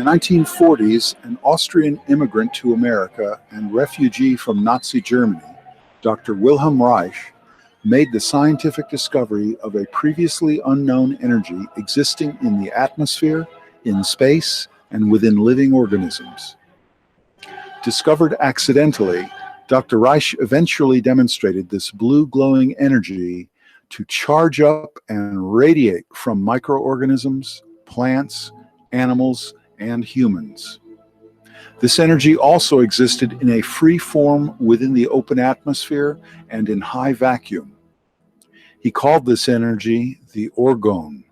1940s, an Austrian immigrant to America and refugee from Nazi Germany, Dr. Wilhelm Reich, made the scientific discovery of a previously unknown energy existing in the atmosphere, in space, and within living organisms. Discovered accidentally, Dr. Reich eventually demonstrated this blue glowing energy to charge up and radiate from microorganisms, plants, animals, and humans. This energy also existed in a free form within the open atmosphere and in high vacuum. He called this energy the Orgone.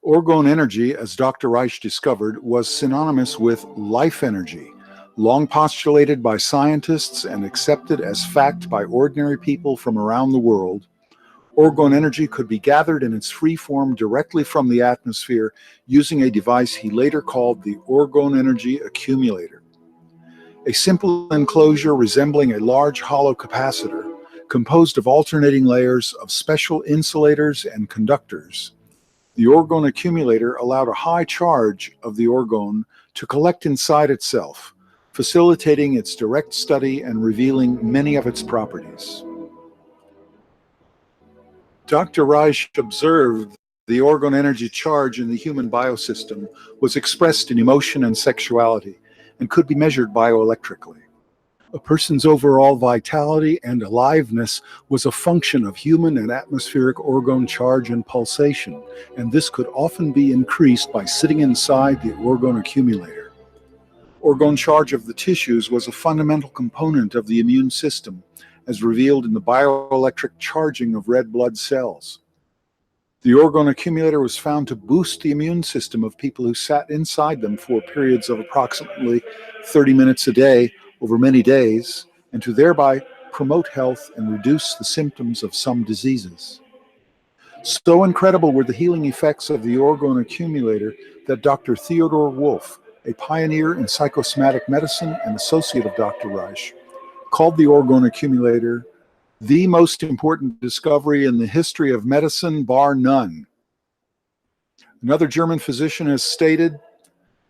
Orgone energy, as Dr. Reich discovered, was synonymous with life energy, long postulated by scientists and accepted as fact by ordinary people from around the world. Orgone energy could be gathered in its free form directly from the atmosphere using a device he later called the Orgone energy accumulator. A simple enclosure resembling a large hollow capacitor, composed of alternating layers of special insulators and conductors. The Orgone accumulator allowed a high charge of the orgone to collect inside itself, facilitating its direct study and revealing many of its properties. Dr. Reich observed the orgone energy charge in the human biosystem was expressed in emotion and sexuality and could be measured bioelectrically. A person's overall vitality and aliveness was a function of human and atmospheric orgone charge and pulsation, and this could often be increased by sitting inside the orgone accumulator. Orgone charge of the tissues was a fundamental component of the immune system, as revealed in the bioelectric charging of red blood cells. The orgone accumulator was found to boost the immune system of people who sat inside them for periods of approximately 30 minutes a day over many days, and to thereby promote health and reduce the symptoms of some diseases. So incredible were the healing effects of the orgone accumulator that Dr. Theodor Wolff, a pioneer in psychosomatic medicine and associate of Dr. Reich, called the orgone accumulator the most important discovery in the history of medicine, bar none. Another German physician has stated,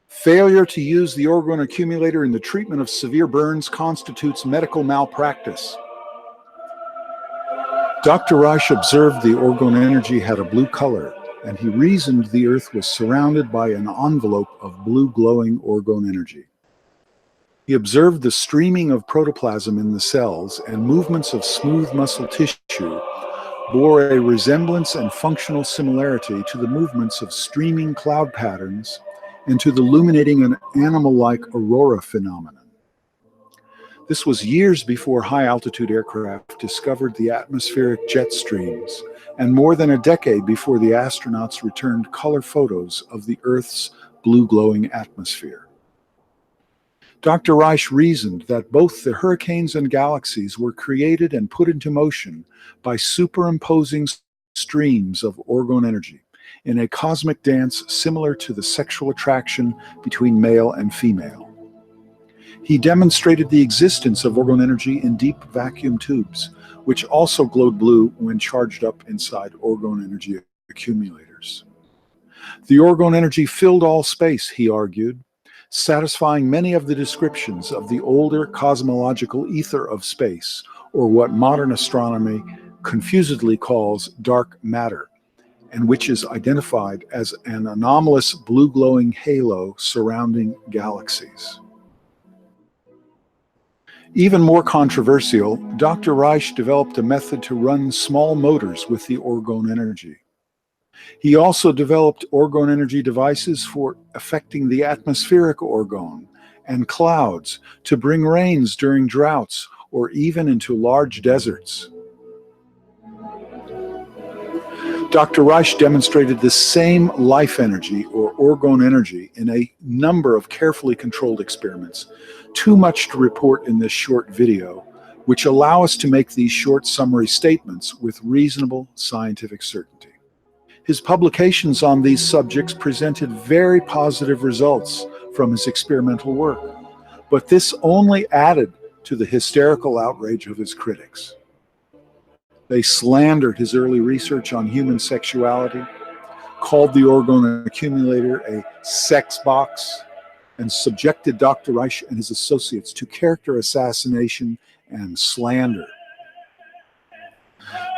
"Failure to use the orgone accumulator in the treatment of severe burns constitutes medical malpractice." Dr. Reich observed the orgone energy had a blue color, and he reasoned the Earth was surrounded by an envelope of blue glowing orgone energy. He observed the streaming of protoplasm in the cells, and movements of smooth muscle tissue bore a resemblance and functional similarity to the movements of streaming cloud patterns and to the illuminating an animal-like aurora phenomenon. This was years before high-altitude aircraft discovered the atmospheric jet streams, and more than a decade before the astronauts returned color photos of the Earth's blue-glowing atmosphere. Dr. Reich reasoned that both the hurricanes and galaxies were created and put into motion by superimposing streams of orgone energy in a cosmic dance similar to the sexual attraction between male and female. He demonstrated the existence of orgone energy in deep vacuum tubes, which also glowed blue when charged up inside orgone energy accumulators. The orgone energy filled all space, he argued, satisfying many of the descriptions of the older cosmological ether of space, or what modern astronomy confusedly calls dark matter, and which is identified as an anomalous blue-glowing halo surrounding galaxies. Even more controversial, Dr. Reich developed a method to run small motors with the orgone energy. He also developed orgone energy devices for affecting the atmospheric orgone and clouds to bring rains during droughts or even into large deserts. Dr. Reich demonstrated this same life energy or orgone energy in a number of carefully controlled experiments, too much to report in this short video, which allow us to make these short summary statements with reasonable scientific certainty. His publications on these subjects presented very positive results from his experimental work, but this only added to the hysterical outrage of his critics. They slandered his early research on human sexuality, called the Orgone accumulator a sex box, and subjected Dr. Reich and his associates to character assassination and slander.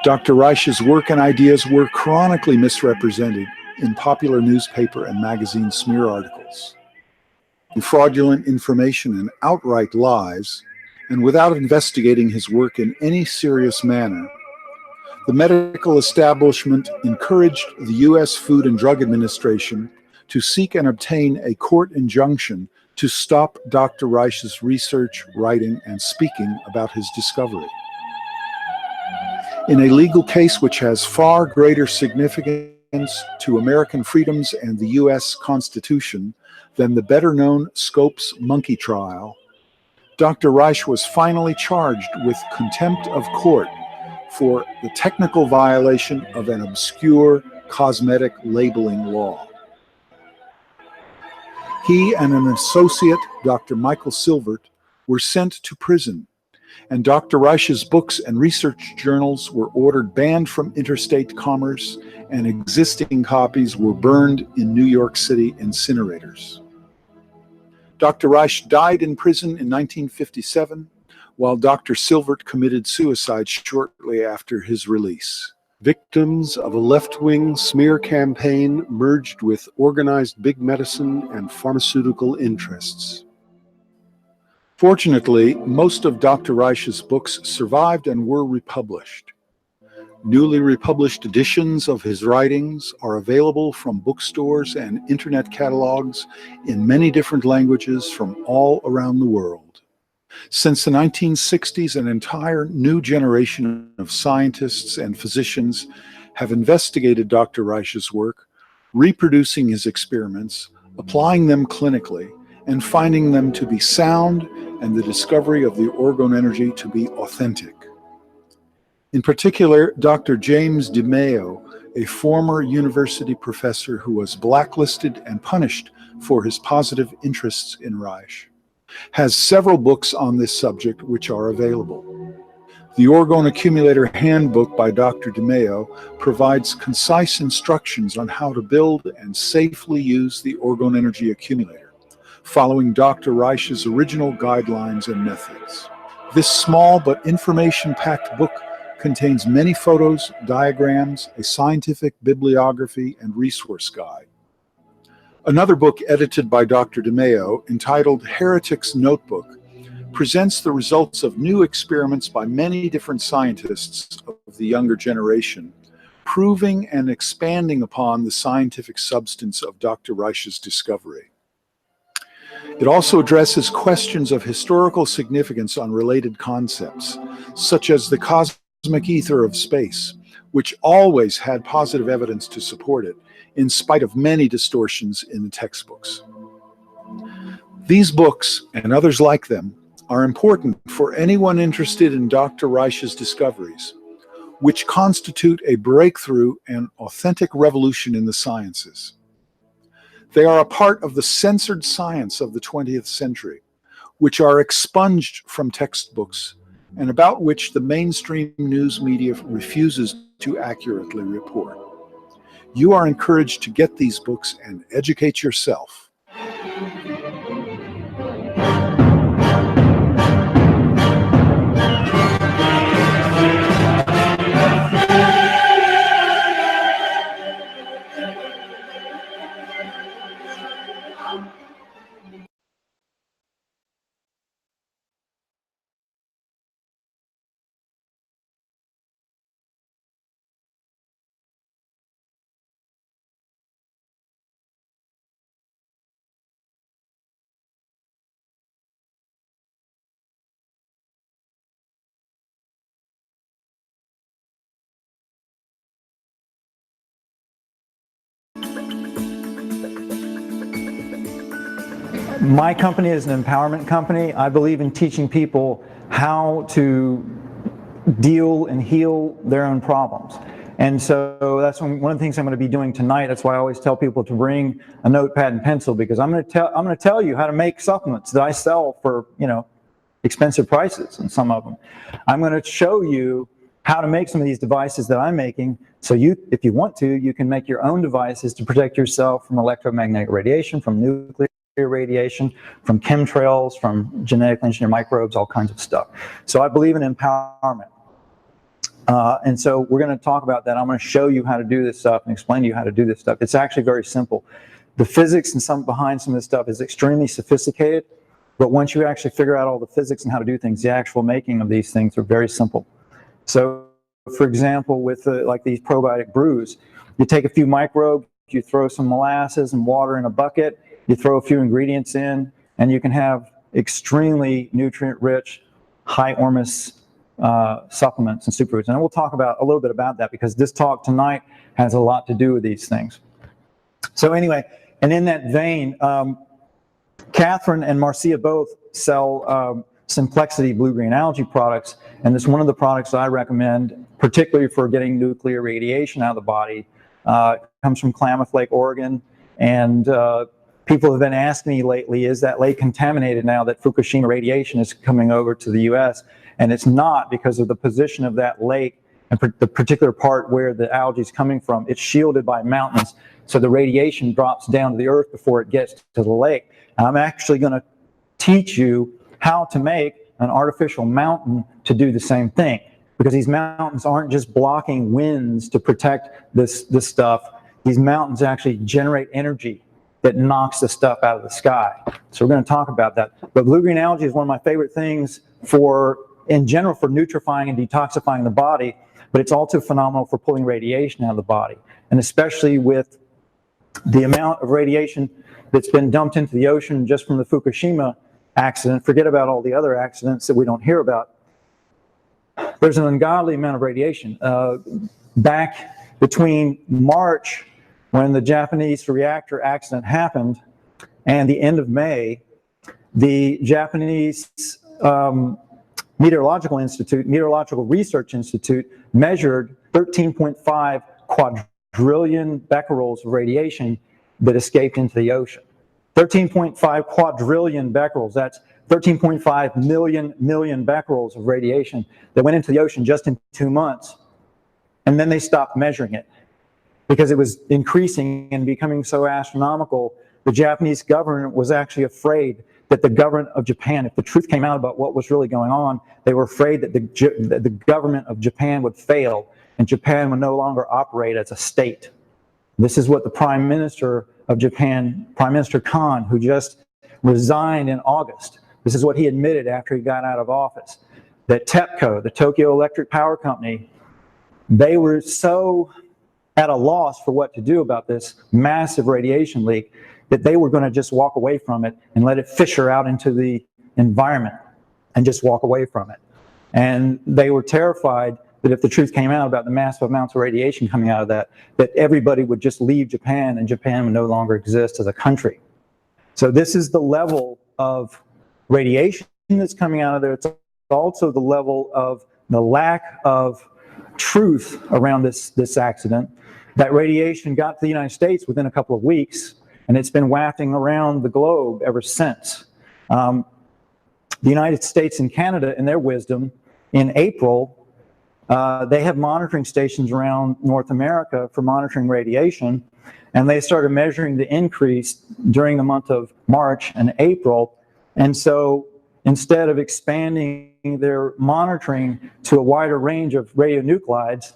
Dr. Reich's work and ideas were chronically misrepresented in popular newspaper and magazine smear articles. Fraudulent information and outright lies, and without investigating his work in any serious manner, the medical establishment encouraged the U.S. Food and Drug Administration to seek and obtain a court injunction to stop Dr. Reich's research, writing, and speaking about his discovery. In a legal case which has far greater significance to American freedoms and the U.S. Constitution than the better-known Scopes monkey trial, Dr. Reich was finally charged with contempt of court for the technical violation of an obscure cosmetic labeling law. He and an associate, Dr. Michael Silvert, were sent to prison, and Dr. Reich's books and research journals were ordered banned from interstate commerce, and existing copies were burned in New York City incinerators. Dr. Reich died in prison in 1957, while Dr. Silvert committed suicide shortly after his release. Victims of a left-wing smear campaign merged with organized big medicine and pharmaceutical interests. Fortunately, most of Dr. Reich's books survived and were republished. Newly republished editions of his writings are available from bookstores and internet catalogs in many different languages from all around the world. Since the 1960s, an entire new generation of scientists and physicians have investigated Dr. Reich's work, reproducing his experiments, applying them clinically, and finding them to be sound and the discovery of the orgone energy to be authentic. In particular, Dr. James DeMeo, a former university professor who was blacklisted and punished for his positive interests in Reich, has several books on this subject which are available. The Orgone Accumulator Handbook by Dr. DeMeo provides concise instructions on how to build and safely use the orgone energy accumulator, following Dr. Reich's original guidelines and methods. This small but information-packed book contains many photos, diagrams, a scientific bibliography, and resource guide. Another book edited by Dr. DeMeo, entitled Heretic's Notebook, presents the results of new experiments by many different scientists of the younger generation, proving and expanding upon the scientific substance of Dr. Reich's discovery. It also addresses questions of historical significance on related concepts, such as the cosmic ether of space, which always had positive evidence to support it, in spite of many distortions in the textbooks. These books, and others like them, are important for anyone interested in Dr. Reich's discoveries, which constitute a breakthrough and authentic revolution in the sciences. They are a part of the censored science of the 20th century, which are expunged from textbooks and about which the mainstream news media refuses to accurately report. You are encouraged to get these books and educate yourself. My company is an empowerment company. I believe in teaching people how to deal and heal their own problems. And so that's one of the things I'm going to be doing tonight. That's why I always tell people to bring a notepad and pencil, because I'm going to tell you how to make supplements that I sell for, expensive prices, and some of them. I'm going to show you how to make some of these devices that I'm making. So you, if you want to, you can make your own devices to protect yourself from electromagnetic radiation, from nuclear radiation, from chemtrails, from genetically engineered microbes, all kinds of stuff. So I believe in empowerment. And so we're going to talk about that. I'm going to show you how to do this stuff and explain to you how to do this stuff. It's actually very simple. The physics and behind some of this stuff is extremely sophisticated, but once you actually figure out all the physics and how to do things, the actual making of these things are very simple. So, for example, with like these probiotic brews, you take a few microbes, you throw some molasses and water in a bucket, you throw a few ingredients in, and you can have extremely nutrient-rich, high-ormus supplements and superfoods. And we'll talk about a little bit about that because this talk tonight has a lot to do with these things. So anyway, and in that vein, Catherine and Marcia both sell Simplexity blue-green algae products, and it's one of the products I recommend, particularly for getting nuclear radiation out of the body. It comes from Klamath Lake, Oregon, and people have been asking me lately, is that lake contaminated now that Fukushima radiation is coming over to the US? And it's not, because of the position of that lake and the particular part where the algae is coming from. It's shielded by mountains, so the radiation drops down to the earth before it gets to the lake. And I'm actually going to teach you how to make an artificial mountain to do the same thing, because these mountains aren't just blocking winds to protect this stuff. These mountains actually generate energy that knocks the stuff out of the sky. So we're going to talk about that. But blue-green algae is one of my favorite things in general, for nutrifying and detoxifying the body, but it's also phenomenal for pulling radiation out of the body. And especially with the amount of radiation that's been dumped into the ocean just from the Fukushima accident, forget about all the other accidents that we don't hear about. There's an ungodly amount of radiation. Back between March, when the Japanese reactor accident happened, and the end of May, the Japanese Meteorological Research Institute measured 13.5 quadrillion becquerels of radiation that escaped into the ocean. 13.5 quadrillion becquerels, that's 13.5 million becquerels of radiation that went into the ocean just in 2 months. And then they stopped measuring it because it was increasing and becoming so astronomical. The Japanese government was actually afraid that the government of Japan, if the truth came out about what was really going on, they were afraid that the government of Japan would fail and Japan would no longer operate as a state. This is what the Prime Minister of Japan, Prime Minister Khan, who just resigned in August, this is what he admitted after he got out of office, that TEPCO, the Tokyo Electric Power Company, they were so at a loss for what to do about this massive radiation leak that they were going to just walk away from it and let it fissure out into the environment and just walk away from it. And they were terrified that if the truth came out about the massive amounts of radiation coming out of that everybody would just leave Japan and Japan would no longer exist as a country. So this is the level of radiation that's coming out of there. It's also the level of the lack of truth around this accident. That radiation got to the United States within a couple of weeks, and it's been wafting around the globe ever since. The United States and Canada, in their wisdom, in April, they have monitoring stations around North America for monitoring radiation, and they started measuring the increase during the month of March and April. And so instead of expanding their monitoring to a wider range of radionuclides,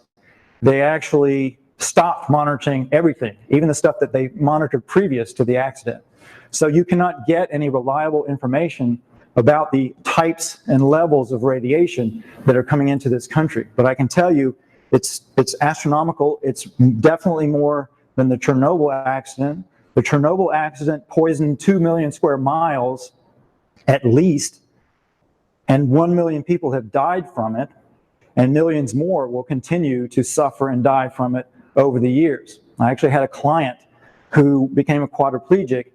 they actually stopped monitoring everything, even the stuff that they monitored previous to the accident. So you cannot get any reliable information about the types and levels of radiation that are coming into this country. But I can tell you, it's astronomical. It's definitely more than the Chernobyl accident. The Chernobyl accident poisoned 2 million square miles at least, and 1 million people have died from it, and millions more will continue to suffer and die from it over the years. I actually had a client who became a quadriplegic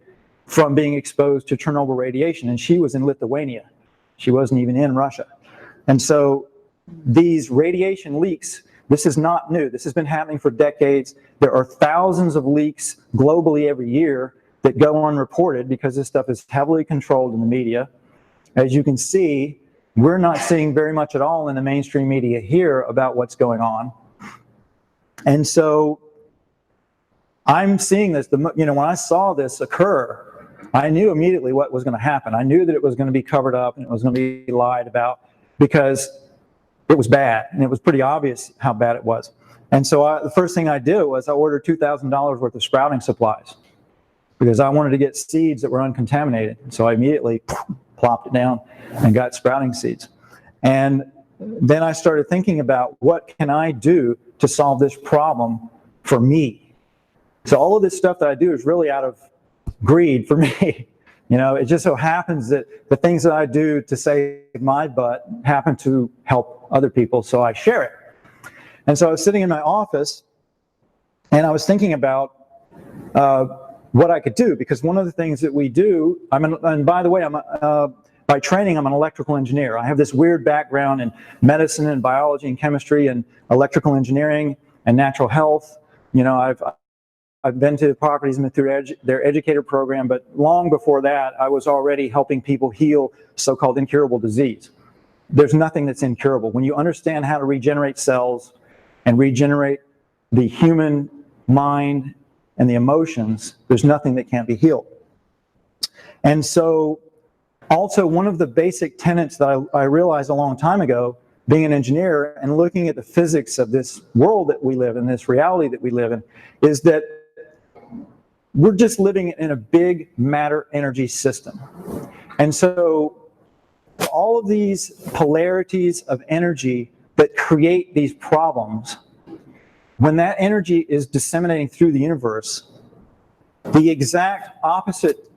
from being exposed to Chernobyl radiation, and she was in Lithuania. She wasn't even in Russia. And so these radiation leaks, this is not new. This has been happening for decades. There are thousands of leaks globally every year that go unreported because this stuff is heavily controlled in the media. As you can see, we're not seeing very much at all in the mainstream media here about what's going on. And so I'm seeing this, when I saw this occur, I knew immediately what was going to happen. I knew that it was going to be covered up and it was going to be lied about because it was bad, and it was pretty obvious how bad it was. And so the first thing I did was I ordered $2,000 worth of sprouting supplies because I wanted to get seeds that were uncontaminated. So I immediately plopped it down and got sprouting seeds. And then I started thinking about what can I do to solve this problem for me. So all of this stuff that I do is really out of greed for me. It just so happens that the things that I do to save my butt happen to help other people, so I share it. And so I was sitting in my office, and I was thinking about what I could do, because one of the things that we do, and by the way, by training, I'm an electrical engineer. I have this weird background in medicine and biology and chemistry and electrical engineering and natural health. I've been to properties through their educator program, but long before that, I was already helping people heal so-called incurable disease. There's nothing that's incurable. When you understand how to regenerate cells and regenerate the human mind and the emotions, there's nothing that can't be healed. And so, also, one of the basic tenets that I realized a long time ago, being an engineer and looking at the physics of this world that we live in, this reality that we live in, is that we're just living in a big matter energy system. And so all of these polarities of energy that create these problems, when that energy is disseminating through the universe, the exact opposite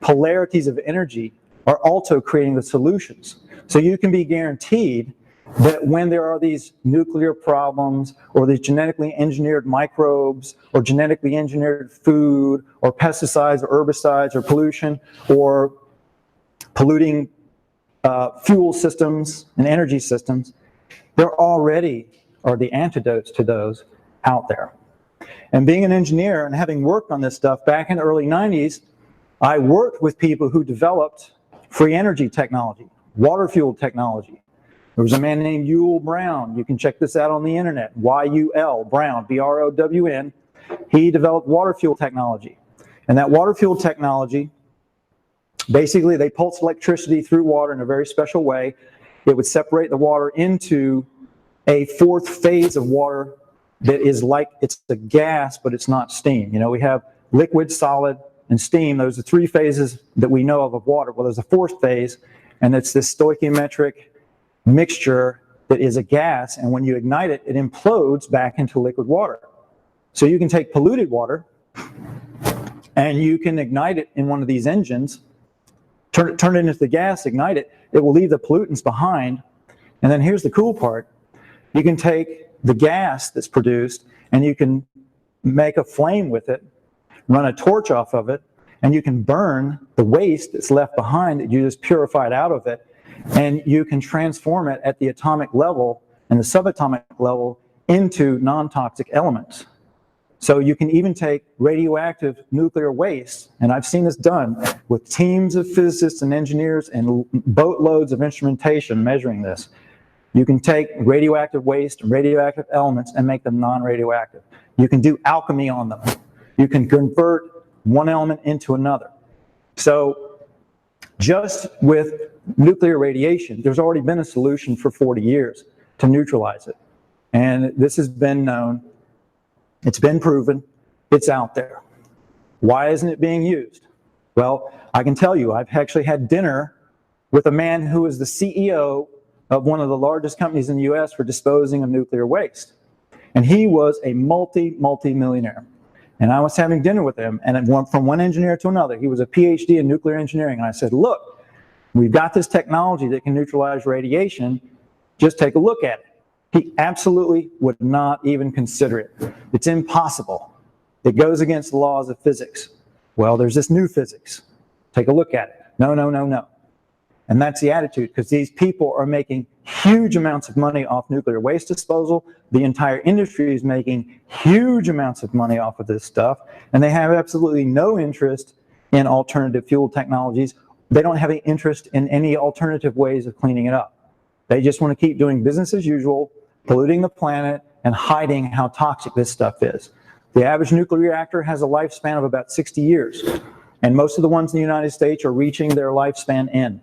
polarities of energy are also creating the solutions. So you can be guaranteed that when there are these nuclear problems or these genetically engineered microbes or genetically engineered food or pesticides or herbicides or pollution or polluting fuel systems and energy systems, there already are the antidotes to those out there. And being an engineer and having worked on this stuff back in the early 90s, I worked with people who developed free energy technology, water-fueled technology. There was a man named Yul Brown. You can check this out on the internet. Y-U-L, Brown, B-R-O-W-N. He developed water fuel technology. And that water fuel technology, basically they pulse electricity through water in a very special way. It would separate the water into a fourth phase of water that is like, it's a gas, but it's not steam. We have liquid, solid, and steam. Those are three phases that we know of water. Well, there's a fourth phase, and it's this stoichiometric mixture that is a gas, and when you ignite it, it implodes back into liquid water. So you can take polluted water and you can ignite it in one of these engines, turn it into the gas, ignite it, it will leave the pollutants behind. And then here's the cool part. You can take the gas that's produced and you can make a flame with it, run a torch off of it, and you can burn the waste that's left behind that you just purified out of it, and you can transform it at the atomic level and the subatomic level into non-toxic elements. So you can even take radioactive nuclear waste, and I've seen this done with teams of physicists and engineers and boatloads of instrumentation measuring this. You can take radioactive waste and radioactive elements and make them non-radioactive. You can do alchemy on them. You can convert one element into another. So just with nuclear radiation, there's already been a solution for 40 years to neutralize it. And this has been known, it's been proven, it's out there. Why isn't it being used? Well, I can tell you, I've actually had dinner with a man who is the CEO of one of the largest companies in the US for disposing of nuclear waste. And he was a multi-millionaire. And I was having dinner with him, and from one engineer to another. He was a PhD in nuclear engineering, and I said, look, we've got this technology that can neutralize radiation, just take a look at it. He absolutely would not even consider it. It's impossible. It goes against the laws of physics. Well, there's this new physics. Take a look at it. No, no, no, no. And that's the attitude, because these people are making huge amounts of money off nuclear waste disposal. The entire industry is making huge amounts of money off of this stuff, and they have absolutely no interest in alternative fuel technologies they don't have any interest in any alternative ways of cleaning it up. They just want to keep doing business as usual, polluting the planet and hiding how toxic this stuff is. The average nuclear reactor has a lifespan of about 60 years, and most of the ones in the United States are reaching their lifespan end.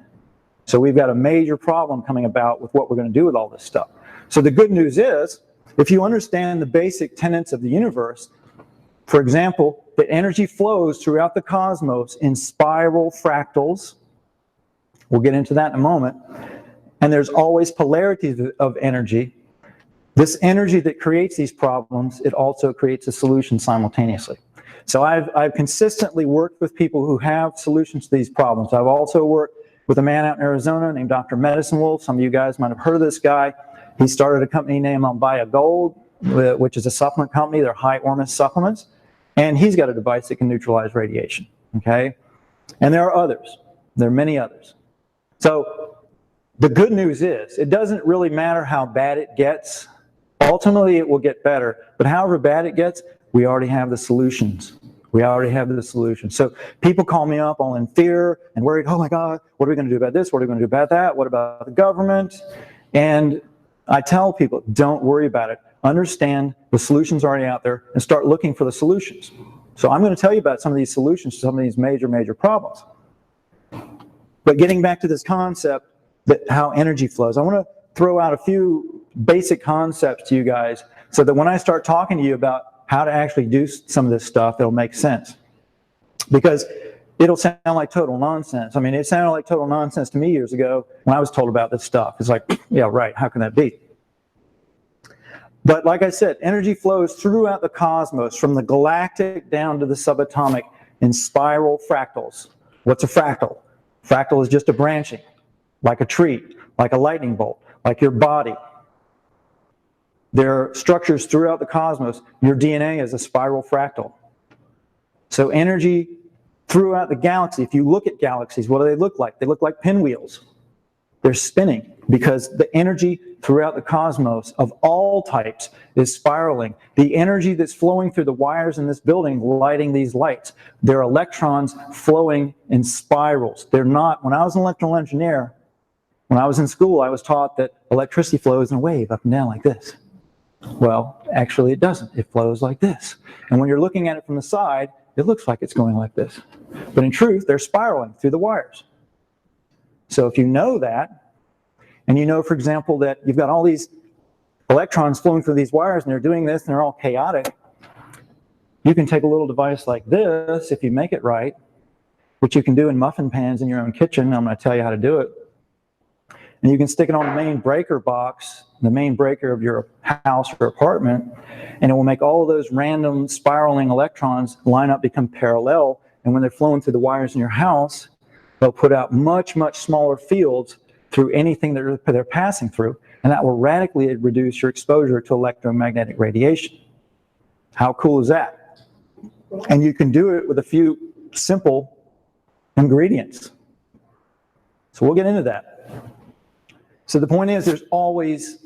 So we've got a major problem coming about with what we're going to do with all this stuff. So the good news is, if you understand the basic tenets of the universe, for example, that energy flows throughout the cosmos in spiral fractals, we'll get into that in a moment, and there's always polarities of energy. This energy that creates these problems, it also creates a solution simultaneously. So I've consistently worked with people who have solutions to these problems. I've also worked with a man out in Arizona named Dr. Medicine Wolf. Some of you guys might have heard of this guy. He started a company named Biol, which is a supplement company. They're high Ormus supplements. And he's got a device that can neutralize radiation, okay? And there are others. There are many others. So the good news is, it doesn't really matter how bad it gets. Ultimately, it will get better. But however bad it gets, we already have the solutions. We already have the solution. So people call me up all in fear and worried, oh my God, what are we going to do about this? What are we going to do about that? What about the government? And I tell people, don't worry about it. Understand the solution's already out there and start looking for the solutions. So I'm going to tell you about some of these solutions to some of these major problems. But getting back to this concept that how energy flows, I want to throw out a few basic concepts to you guys so that when I start talking to you about how to actually do some of this stuff, it'll make sense. Because it'll sound like total nonsense. I mean, it sounded like total nonsense to me years ago when I was told about this stuff. It's like, yeah, right, how can that be? But like I said, energy flows throughout the cosmos, from the galactic down to the subatomic, in spiral fractals. What's a fractal? Fractal is just a branching, like a tree, like a lightning bolt, like your body. There are structures throughout the cosmos. Your DNA is a spiral fractal. So energy throughout the galaxy, if you look at galaxies, what do they look like? They look like pinwheels. They're spinning because the energy throughout the cosmos of all types is spiraling. The energy that's flowing through the wires in this building lighting these lights, they're electrons flowing in spirals. They're not, when I was an electrical engineer, when I was in school, I was taught that electricity flows in a wave up and down like this. Well, actually it doesn't. It flows like this. And when you're looking at it from the side, it looks like it's going like this. But in truth, they're spiraling through the wires. So if you know that, and you know, for example, that you've got all these electrons flowing through these wires and they're doing this and they're all chaotic, you can take a little device like this, if you make it right, which you can do in muffin pans in your own kitchen. I'm going to tell you how to do it. And you can stick it on the main breaker box, the main breaker of your house or apartment, and it will make all of those random spiraling electrons line up, become parallel, and when they're flowing through the wires in your house, they'll put out much smaller fields through anything that they're passing through, and that will radically reduce your exposure to electromagnetic radiation. How cool is that? And you can do it with a few simple ingredients. So we'll get into that. So the point is, there's always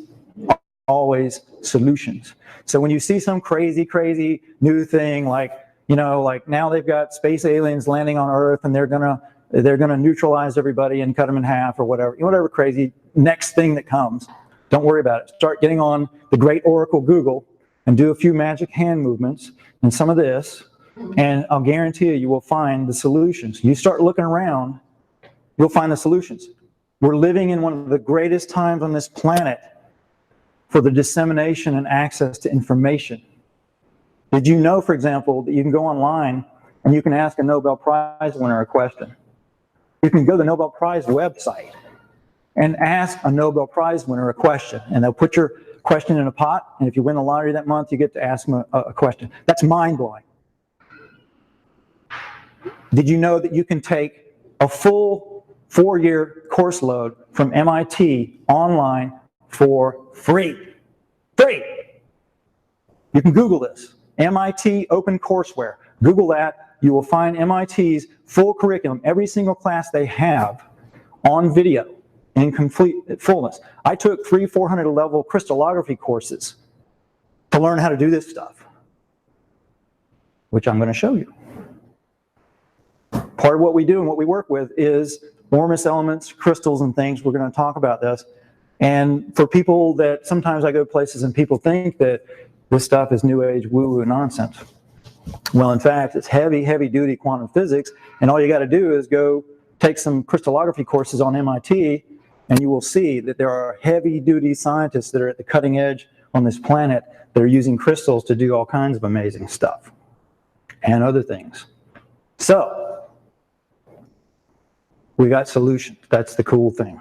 solutions. So when you see some crazy new thing, like, you know, like now they've got space aliens landing on Earth and they're gonna neutralize everybody and cut them in half or whatever crazy next thing that comes, don't worry about it. Start getting on the great Oracle Google and do a few magic hand movements and some of this, and I'll guarantee you will find the solutions. You start looking around, you'll find the solutions. We're living in one of the greatest times on this planet for the dissemination and access to information. Did you know, for example, that you can go online and you can ask a Nobel Prize winner a question? You can go to the Nobel Prize website and ask a Nobel Prize winner a question, and they'll put your question in a pot, and if you win the lottery that month, you get to ask them a question. That's mind-blowing. Did you know that you can take a full 4-year course load from MIT online for free? Free! You can Google this. MIT OpenCourseWare. Google that. You will find MIT's full curriculum, every single class they have, on video in complete fullness. I took 300-400 level crystallography courses to learn how to do this stuff, which I'm going to show you. part of what we do and what we work with is Ormus elements, crystals and things. We're going to talk about this. And for people that sometimes I go places and people think that this stuff is new age woo-woo nonsense. Well, in fact, it's heavy, heavy duty quantum physics, and all you got to do is go take some crystallography courses on MIT, and you will see that there are heavy duty scientists that are at the cutting edge on this planet that are using crystals to do all kinds of amazing stuff and other things. So, we got solutions. That's the cool thing.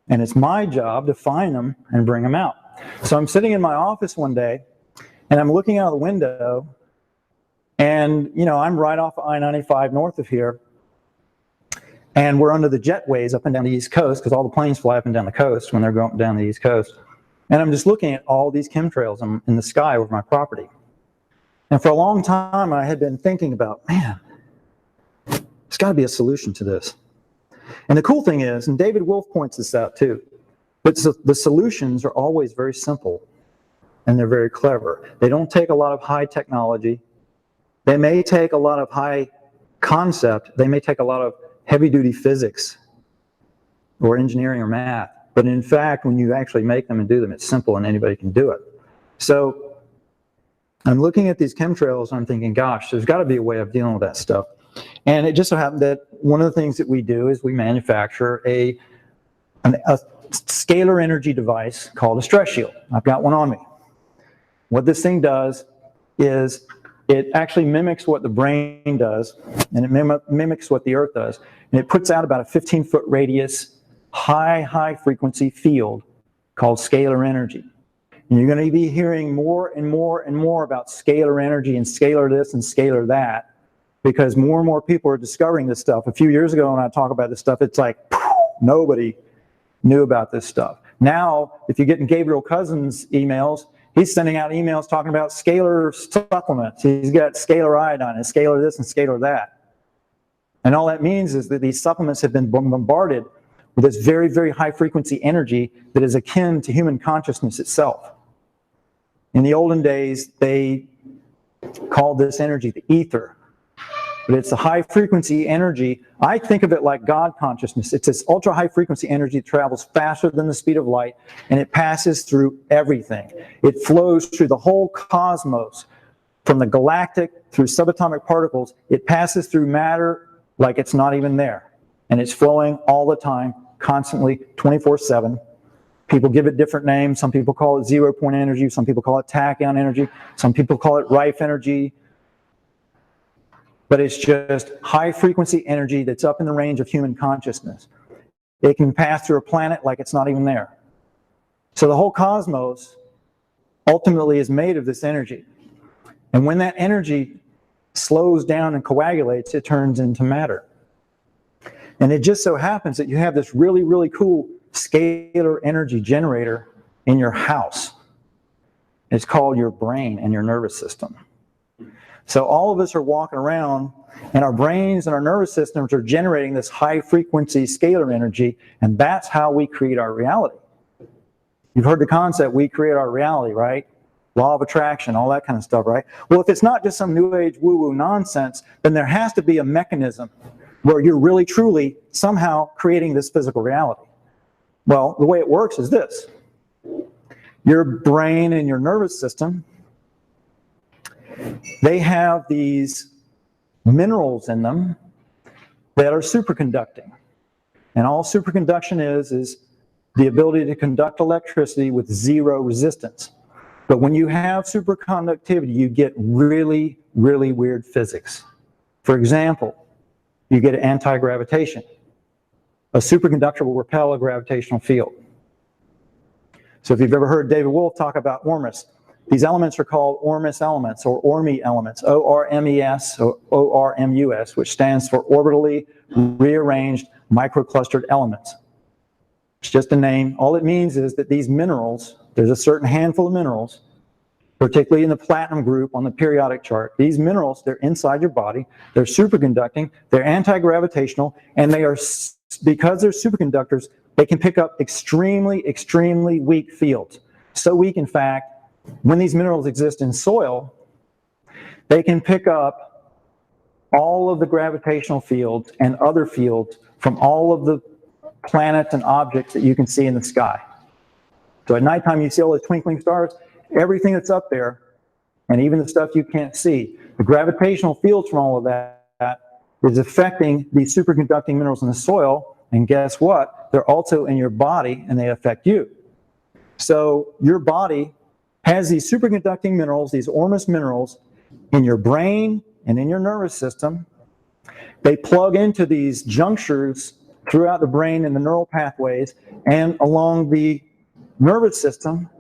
And it's my job to find them and bring them out. So I'm sitting in my office one day, and I'm looking out the window, and you know, I'm right off of I-95 north of here, and we're under the jetways up and down the East Coast, because all the planes fly up and down the coast when they're going down the East Coast. And I'm just looking at all these chemtrails in the sky over my property. And for a long time, I had been thinking about, man, there's got to be a solution to this. And the cool thing is, and David Wolf points this out too, but the solutions are always very simple, and they're very clever. They don't take a lot of high technology. They may take a lot of high concept. They may take a lot of heavy-duty physics or engineering or math. But in fact, when you actually make them and do them, it's simple and anybody can do it. So I'm looking at these chemtrails and I'm thinking, gosh, there's got to be a way of dealing with that stuff. And it just so happened that one of the things that we do is we manufacture a scalar energy device called a stress shield. I've got one on me. What this thing does is it actually mimics what the brain does, and it mimics what the Earth does. And it puts out about a 15-foot radius, high frequency field called scalar energy. And you're going to be hearing more and more and more about scalar energy and scalar this and scalar that, because more and more people are discovering this stuff. A few years ago when I talk about this stuff, it's like nobody knew about this stuff. Now, if you get in Gabriel Cousins' emails, he's sending out emails talking about scalar supplements. He's got scalar iodine and scalar this and scalar that. And all that means is that these supplements have been bombarded with this very, very high frequency energy that is akin to human consciousness itself. In the olden days, they called this energy the ether. But it's a high frequency energy. I think of it like God consciousness. It's this ultra high frequency energy that travels faster than the speed of light, and it passes through everything. It flows through the whole cosmos, from the galactic through subatomic particles. It passes through matter like it's not even there. And it's flowing all the time, constantly, 24/7. People give it different names. Some people call it zero-point energy. Some people call it tachyon energy. Some people call it Reich energy. But it's just high-frequency energy that's up in the range of human consciousness. It can pass through a planet like it's not even there. So the whole cosmos ultimately is made of this energy. And when that energy slows down and coagulates, it turns into matter. And it just so happens that you have this really, really cool scalar energy generator in your house. It's called your brain and your nervous system. So all of us are walking around, and our brains and our nervous systems are generating this high-frequency scalar energy, and that's how we create our reality. You've heard the concept, we create our reality, right? Law of attraction, all that kind of stuff, right? Well, if it's not just some new age woo-woo nonsense, then there has to be a mechanism where you're really, truly, somehow creating this physical reality. Well, the way it works is this. Your brain and your nervous system, they have these minerals in them that are superconducting. And all superconduction is the ability to conduct electricity with zero resistance. But when you have superconductivity, you get really, really weird physics. For example, you get anti-gravitation. A superconductor will repel a gravitational field. So if you've ever heard David Wolf talk about Ormus, these elements are called Ormus elements or ORME elements, O-R-M-E-S or O-R-M-U-S, which stands for orbitally rearranged microclustered elements. It's just a name. All it means is that these minerals, there's a certain handful of minerals, particularly in the platinum group on the periodic chart. These minerals, they're inside your body, they're superconducting, they're anti-gravitational, and they are, because they're superconductors, they can pick up extremely, extremely weak fields. So weak, in fact, when these minerals exist in soil, they can pick up all of the gravitational fields and other fields from all of the planets and objects that you can see in the sky. So at nighttime, you see all the twinkling stars, everything that's up there, and even the stuff you can't see. The gravitational fields from all of that is affecting these superconducting minerals in the soil, and guess what? They're also in your body, and they affect you. So your body has these superconducting minerals, these Ormus minerals, in your brain and in your nervous system. They plug into these junctures throughout the brain and the neural pathways and along the nervous system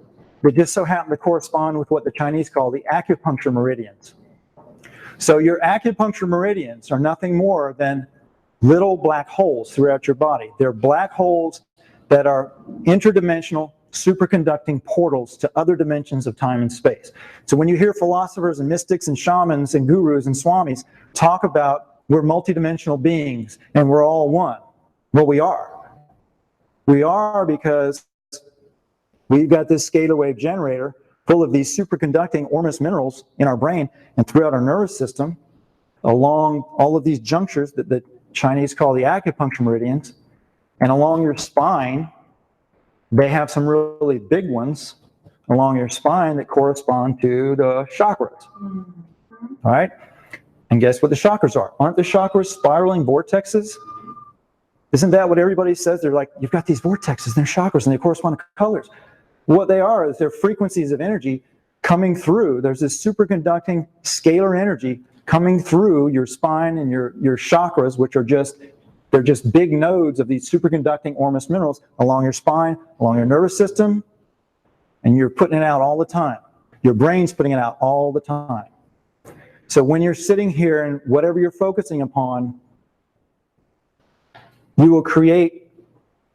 that just so happen to correspond with what the Chinese call the acupuncture meridians. So your acupuncture meridians are nothing more than little black holes throughout your body. They're black holes that are interdimensional, superconducting portals to other dimensions of time and space. So when you hear philosophers and mystics and shamans and gurus and swamis talk about we're multidimensional beings and we're all one, well, we are. We are because we've got this scalar wave generator full of these superconducting Ormus minerals in our brain and throughout our nervous system along all of these junctures that the Chinese call the acupuncture meridians, and along your spine. They have some really big ones along your spine that correspond to the chakras. All right? And guess what the chakras are? Aren't the chakras spiraling vortexes? Isn't that what everybody says? They're like, you've got these vortexes, they're chakras, and they correspond to colors. What they are is they're frequencies of energy coming through. There's this superconducting scalar energy coming through your spine and your chakras, which are they're just big nodes of these superconducting Ormus minerals along your spine, along your nervous system, and you're putting it out all the time. Your brain's putting it out all the time. So when you're sitting here and whatever you're focusing upon, you will create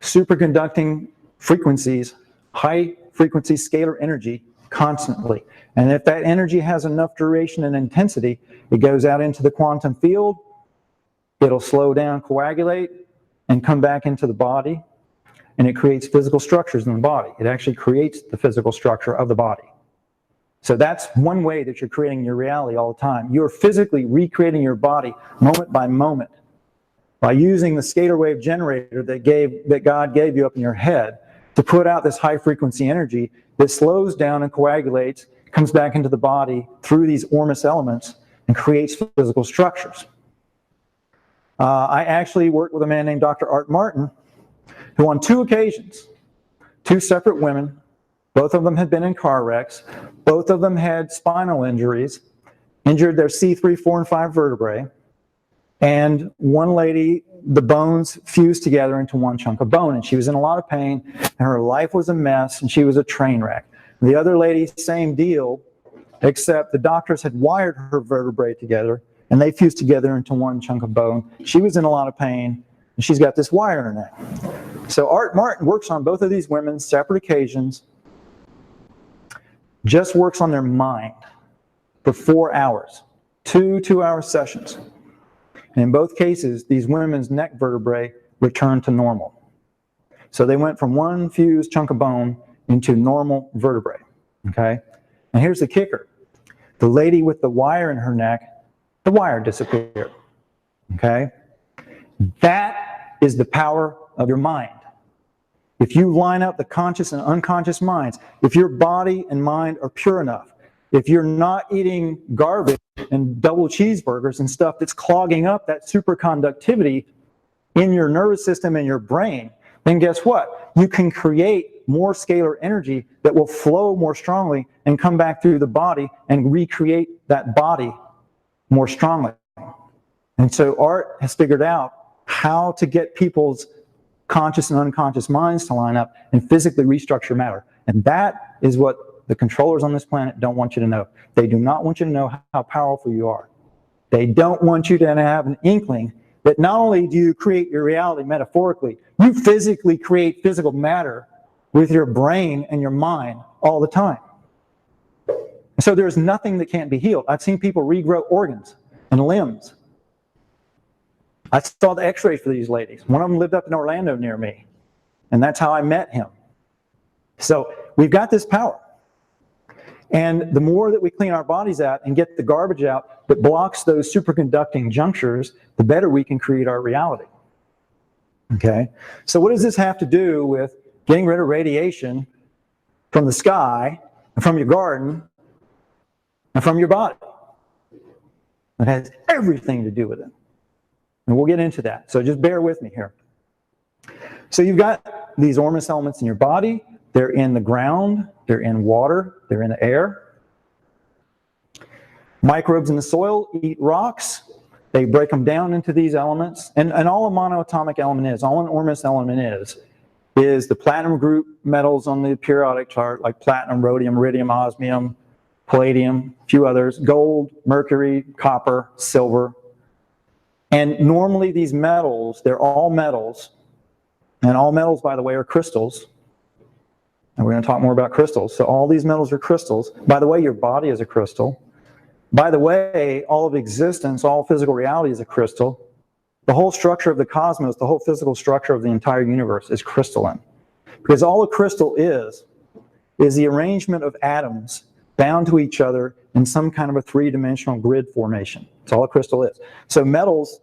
superconducting frequencies, high frequency scalar energy constantly. And if that energy has enough duration and intensity, it goes out into the quantum field. It'll slow down, coagulate, and come back into the body, and it creates physical structures in the body. It actually creates the physical structure of the body. So that's one way that you're creating your reality all the time. You're physically recreating your body moment by moment by using the scalar wave generator that God gave you up in your head to put out this high frequency energy that slows down and coagulates, comes back into the body through these Ormus elements, and creates physical structures. I actually worked with a man named Dr. Art Martin, who on 2 occasions, 2 separate women, both of them had been in car wrecks, both of them had spinal injuries, injured their C3, 4, and 5 vertebrae, and one lady, the bones fused together into one chunk of bone, and she was in a lot of pain, and her life was a mess, and she was a train wreck. The other lady, same deal, except the doctors had wired her vertebrae together, and they fused together into one chunk of bone. She was in a lot of pain, and she's got this wire in her neck. So Art Martin works on both of these women, separate occasions, just works on their mind for 4 hours, 2 2-hour sessions. And in both cases, these women's neck vertebrae returned to normal. So they went from one fused chunk of bone into normal vertebrae, okay? And here's the kicker. The lady with the wire in her neck, the wire disappeared, okay? That is the power of your mind. If you line up the conscious and unconscious minds, if your body and mind are pure enough, if you're not eating garbage and double cheeseburgers and stuff that's clogging up that superconductivity in your nervous system and your brain, then guess what? You can create more scalar energy that will flow more strongly and come back through the body and recreate that body more strongly. And so Art has figured out how to get people's conscious and unconscious minds to line up and physically restructure matter. And that is what the controllers on this planet don't want you to know. They do not want you to know how powerful you are. They don't want you to have an inkling that not only do you create your reality metaphorically, you physically create physical matter with your brain and your mind all the time. So there's nothing that can't be healed. I've seen people regrow organs and limbs. I saw the x-rays for these ladies. One of them lived up in Orlando near me, and that's how I met him. So we've got this power. And the more that we clean our bodies out and get the garbage out that blocks those superconducting junctures, the better we can create our reality. Okay? So what does this have to do with getting rid of radiation from the sky, and from your garden, and from your body? It has everything to do with it. And we'll get into that. So just bear with me here. So you've got these Ormus elements in your body. They're in the ground, they're in water, they're in the air. Microbes in the soil eat rocks. They break them down into these elements. And all a monoatomic element is, all an Ormus element is the platinum group metals on the periodic chart, like platinum, rhodium, iridium, osmium, palladium, a few others, gold, mercury, copper, silver. And normally these metals, they're all metals. And all metals, by the way, are crystals. And we're going to talk more about crystals. So all these metals are crystals. By the way, your body is a crystal. By the way, all of existence, all physical reality is a crystal. The whole structure of the cosmos, the whole physical structure of the entire universe is crystalline. Because all a crystal is the arrangement of atoms bound to each other in some kind of a three-dimensional grid formation. That's all a crystal is. So metals,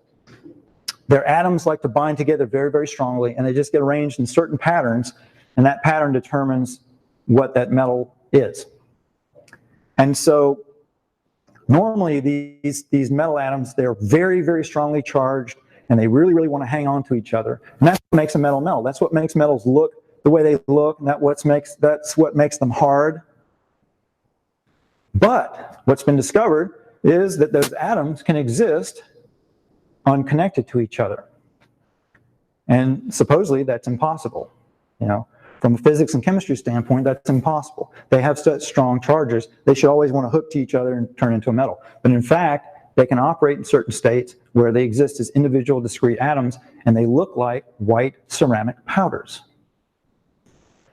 their atoms like to bind together very, very strongly, and they just get arranged in certain patterns, and that pattern determines what that metal is. And so normally these metal atoms, they're very, very strongly charged, and they really, really want to hang on to each other. And that's what makes a metal metal. That's what makes metals look the way they look, and that's what makes them hard. But what's been discovered is that those atoms can exist unconnected to each other. And supposedly that's impossible. You know, from a physics and chemistry standpoint, that's impossible. They have such strong charges, they should always want to hook to each other and turn into a metal. But in fact, they can operate in certain states where they exist as individual discrete atoms, and they look like white ceramic powders.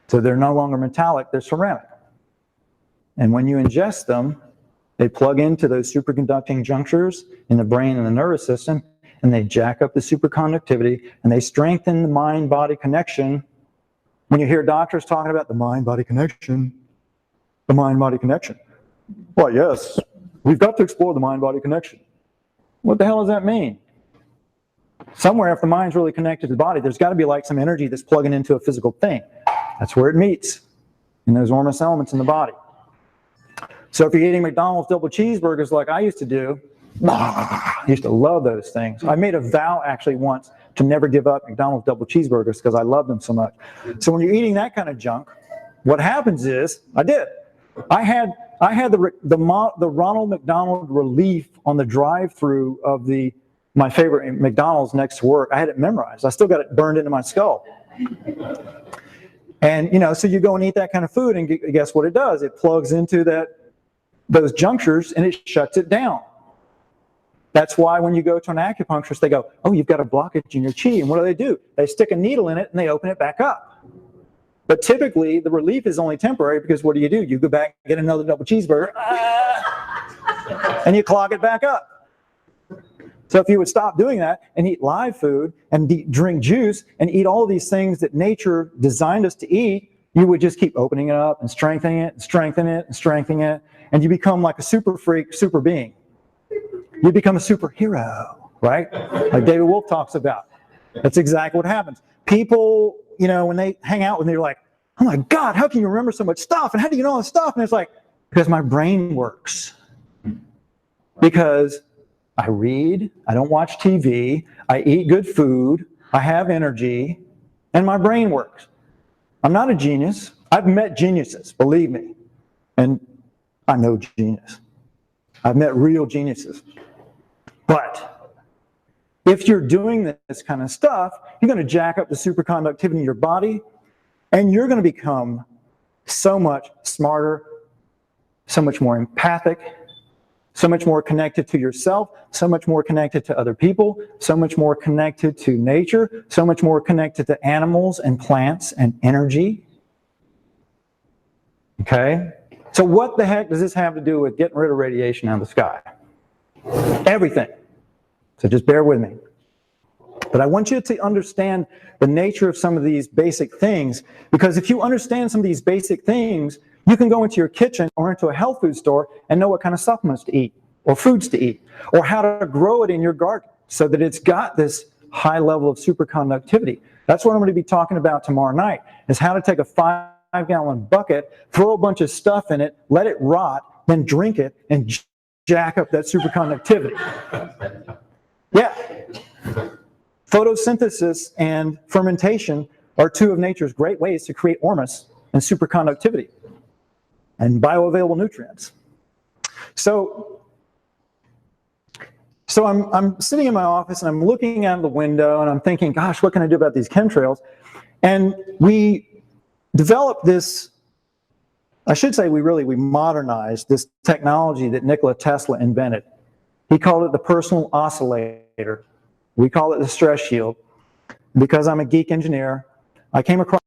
So they're no longer metallic, they're ceramic. And when you ingest them, they plug into those superconducting junctures in the brain and the nervous system, and they jack up the superconductivity, and they strengthen the mind-body connection. When you hear doctors talking about the mind-body connection, well, yes, we've got to explore the mind-body connection. What the hell does that mean? Somewhere, if the mind's really connected to the body, there's got to be like some energy that's plugging into a physical thing. That's where it meets, in those Ormus elements in the body. So if you're eating McDonald's double cheeseburgers like I used to do, I used to love those things. I made a vow actually once to never give up McDonald's double cheeseburgers because I loved them so much. So when you're eating that kind of junk, what happens is, I had the Ronald McDonald relief on the drive-through of my favorite McDonald's next to work. I had it memorized. I still got it burned into my skull. And you know, so you go and eat that kind of food, and guess what it does? It plugs into those junctures and it shuts it down. That's why when you go to an acupuncturist, they go, oh, you've got a blockage in your chi. And what do? They stick a needle in it and they open it back up. But typically, the relief is only temporary because what do? You go back and get another double cheeseburger, and you clog it back up. So if you would stop doing that and eat live food and drink juice and eat all of these things that nature designed us to eat, you would just keep opening it up and strengthening it and strengthening it and strengthening it, and you become like a super freak, super being. You become a superhero, right? Like David Wolf talks about. That's exactly what happens. People, you know, when they hang out with me, they're like, oh my God, how can you remember so much stuff? And how do you know all this stuff? And it's like, because my brain works. Because I read, I don't watch TV, I eat good food, I have energy, and my brain works. I'm not a genius. I've met geniuses, believe me. And I know genius. I've met real geniuses. But if you're doing this kind of stuff, you're going to jack up the superconductivity in your body, and you're going to become so much smarter, so much more empathic, so much more connected to yourself, so much more connected to other people, so much more connected to nature, so much more connected to animals and plants and energy. Okay? So what the heck does this have to do with getting rid of radiation out of the sky? Everything. So just bear with me. But I want you to understand the nature of some of these basic things, because if you understand some of these basic things, You can go into your kitchen or into a health food store and know what kind of supplements to eat, or foods to eat, or how to grow it in your garden so that it's got this high level of superconductivity. That's what I'm going to be talking about tomorrow night, is how to take a 5-gallon bucket, throw a bunch of stuff in it, let it rot, then drink it, and jack up that superconductivity. Yeah. Photosynthesis and fermentation are two of nature's great ways to create ormus and superconductivity and bioavailable nutrients. So I'm sitting in my office and I'm looking out the window and I'm thinking, gosh, what can I do about these chemtrails? And we developed this, I should say we modernized this technology that Nikola Tesla invented. He called it the personal oscillator. We call it the stress shield. Because I'm a geek engineer, I came across